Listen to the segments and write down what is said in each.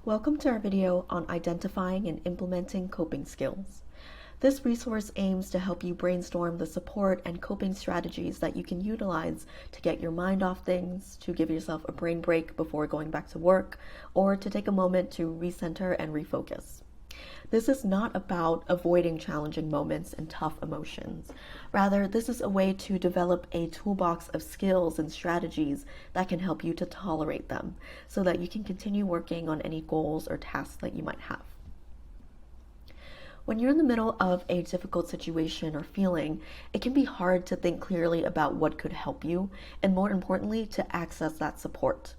Welcome to our video on identifying and implementing coping skills. This resource aims to help you brainstorm the support and coping strategies that you can utilize to get your mind off things, to give yourself a brain break before going back to work, or to take a moment to recenter and refocus. This is not about avoiding challenging moments and tough emotions. Rather, this is a way to develop a toolbox of skills and strategies that can help you to tolerate them so that you can continue working on any goals or tasks that you might have. When you're in the middle of a difficult situation or feeling, it can be hard to think clearly about what could help you, and more importantly, to access that support.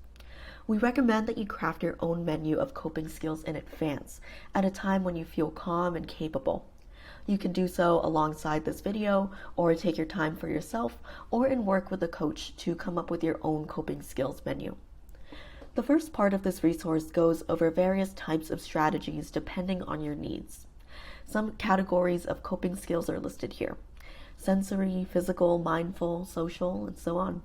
We recommend that you craft your own menu of coping skills in advance at a time when you feel calm and capable. You can do so alongside this video, or take your time for yourself, or in work with a coach to come up with your own coping skills menu. The first part of this resource goes over various types of strategies depending on your needs. Some categories of coping skills are listed here: sensory, physical, mindful, social, and so on.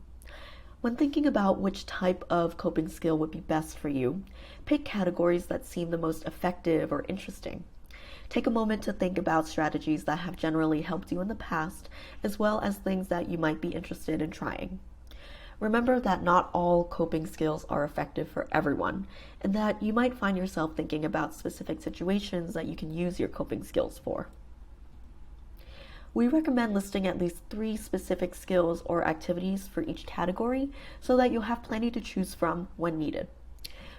When thinking about which type of coping skill would be best for you, pick categories that seem the most effective or interesting. Take a moment to think about strategies that have generally helped you in the past, as well as things that you might be interested in trying. Remember that not all coping skills are effective for everyone, and that you might find yourself thinking about specific situations that you can use your coping skills for. We recommend listing at least 3 specific skills or activities for each category so that you'll have plenty to choose from when needed.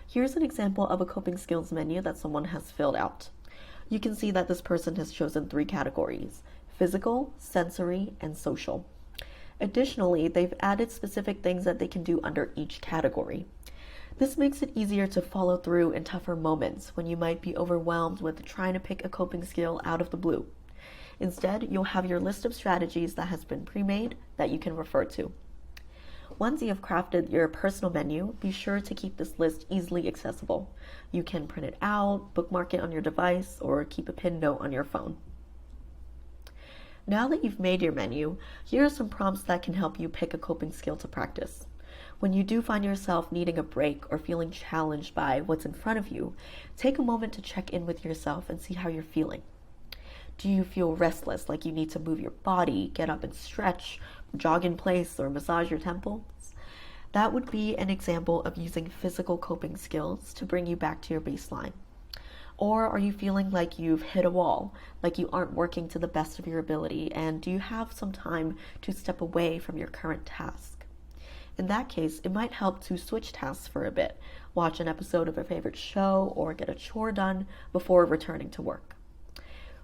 Here's an example of a coping skills menu that someone has filled out. You can see that this person has chosen 3 categories: physical, sensory, and social. Additionally, they've added specific things that they can do under each category. This makes it easier to follow through in tougher moments when you might be overwhelmed with trying to pick a coping skill out of the blue. Instead, you'll have your list of strategies that has been pre-made that you can refer to. Once you have crafted your personal menu, be sure to keep this list easily accessible. You can print it out, bookmark it on your device, or keep a pinned note on your phone. Now that you've made your menu, here are some prompts that can help you pick a coping skill to practice. When you do find yourself needing a break or feeling challenged by what's in front of you, take a moment to check in with yourself and see how you're feeling. Do you feel restless, like you need to move your body, get up and stretch, jog in place, or massage your temples? That would be an example of using physical coping skills to bring you back to your baseline. Or are you feeling like you've hit a wall, like you aren't working to the best of your ability, and do you have some time to step away from your current task? In that case, it might help to switch tasks for a bit, watch an episode of a favorite show, or get a chore done before returning to work.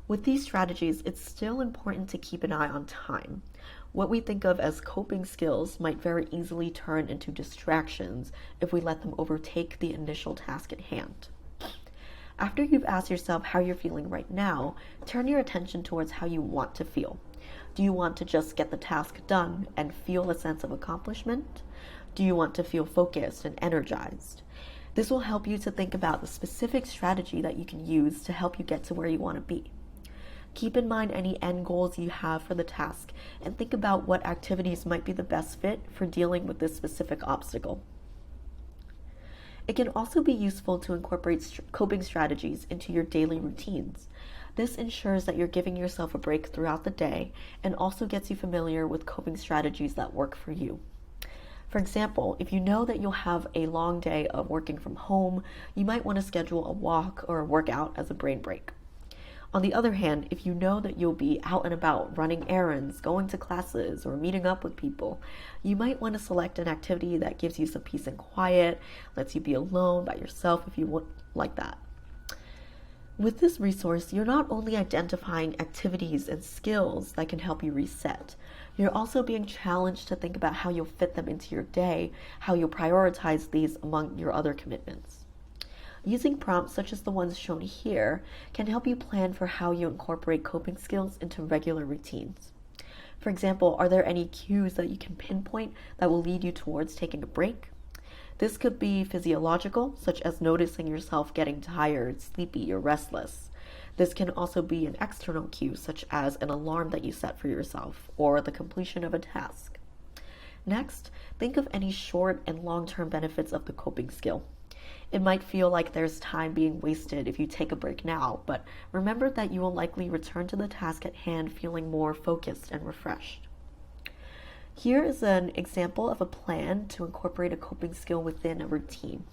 With these strategies, it's still important to keep an eye on time. What we think of as coping skills might very easily turn into distractions if we let them overtake the initial task at hand. After you've asked yourself how you're feeling right now, turn your attention towards how you want to feel. Do you want to just get the task done and feel a sense of accomplishment? Do you want to feel focused and energized? This will help you to think about the specific strategy that you can use to help you get to where you want to be. Keep in mind any end goals you have for the task and think about what activities might be the best fit for dealing with this specific obstacle. It can also be useful to incorporate coping strategies into your daily routines. This ensures that you're giving yourself a break throughout the day and also gets you familiar with coping strategies that work for you. For example, if you know that you'll have a long day of working from home, you might want to schedule a walk or a workout as a brain break. On the other hand, if you know that you'll be out and about running errands, going to classes, or meeting up with people, you might want to select an activity that gives you some peace and quiet, lets you be alone by yourself if you would like that. With this resource, you're not only identifying activities and skills that can help you reset, you're also being challenged to think about how you'll fit them into your day, how you'll prioritize these among your other commitments. Using prompts such as the ones shown here can help you plan for how you incorporate coping skills into regular routines. For example, are there any cues that you can pinpoint that will lead you towards taking a break? This could be physiological, such as noticing yourself getting tired, sleepy, or restless. This can also be an external cue, such as an alarm that you set for yourself, or the completion of a task. Next, think of any short and long-term benefits of the coping skill. It might feel like there's time being wasted if you take a break now, but remember that you will likely return to the task at hand feeling more focused and refreshed. Here is an example of a plan to incorporate a coping skill within a routine.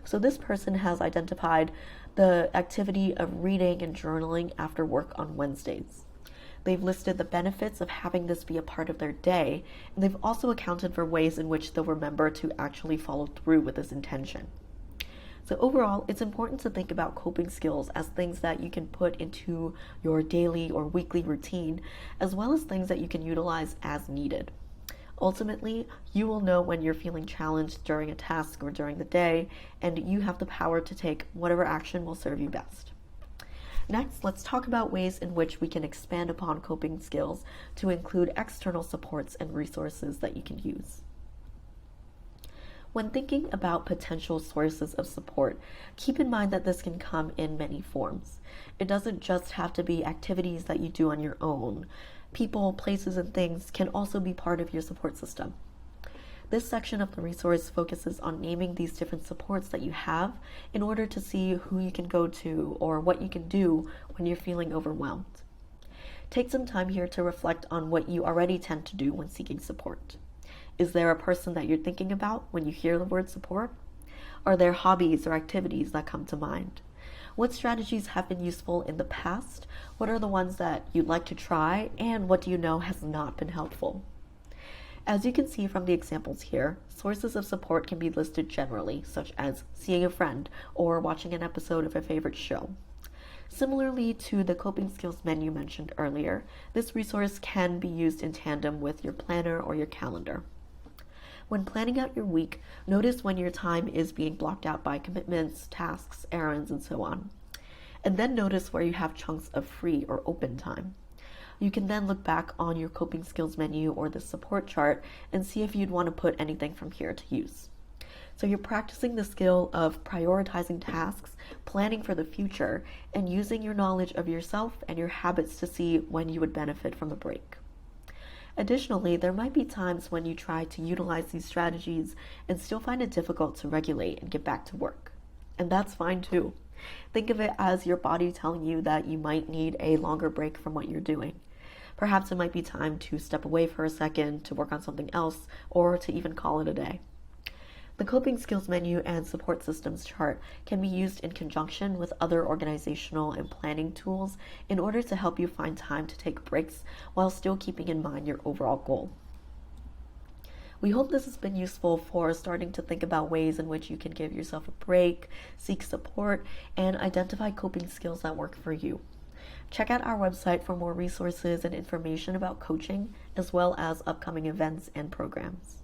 So this person has identified the activity of reading and journaling after work on Wednesdays. They've listed the benefits of having this be a part of their day, and they've also accounted for ways in which they'll remember to actually follow through with this intention. So overall, it's important to think about coping skills as things that you can put into your daily or weekly routine, as well as things that you can utilize as needed. Ultimately, you will know when you're feeling challenged during a task or during the day, and you have the power to take whatever action will serve you best. Next, let's talk about ways in which we can expand upon coping skills to include external supports and resources that you can use. When thinking about potential sources of support, keep in mind that this can come in many forms. It doesn't just have to be activities that you do on your own. People, places, and things can also be part of your support system. This section of the resource focuses on naming these different supports that you have in order to see who you can go to or what you can do when you're feeling overwhelmed. Take some time here to reflect on what you already tend to do when seeking support. Is there a person that you're thinking about when you hear the word support? Are there hobbies or activities that come to mind? What strategies have been useful in the past? What are the ones that you'd like to try? And what do you know has not been helpful? As you can see from the examples here, sources of support can be listed generally, such as seeing a friend or watching an episode of a favorite show. Similarly to the coping skills menu mentioned earlier, this resource can be used in tandem with your planner or your calendar. When planning out your week, notice when your time is being blocked out by commitments, tasks, errands, and so on. And then notice where you have chunks of free or open time. You can then look back on your coping skills menu or the support chart and see if you'd want to put anything from here to use. So you're practicing the skill of prioritizing tasks, planning for the future, and using your knowledge of yourself and your habits to see when you would benefit from a break. Additionally, there might be times when you try to utilize these strategies and still find it difficult to regulate and get back to work. And that's fine too. Think of it as your body telling you that you might need a longer break from what you're doing. Perhaps it might be time to step away for a second, to work on something else, or to even call it a day. The coping skills menu and support systems chart can be used in conjunction with other organizational and planning tools in order to help you find time to take breaks while still keeping in mind your overall goal. We hope this has been useful for starting to think about ways in which you can give yourself a break, seek support, and identify coping skills that work for you. Check out our website for more resources and information about coaching, as well as upcoming events and programs.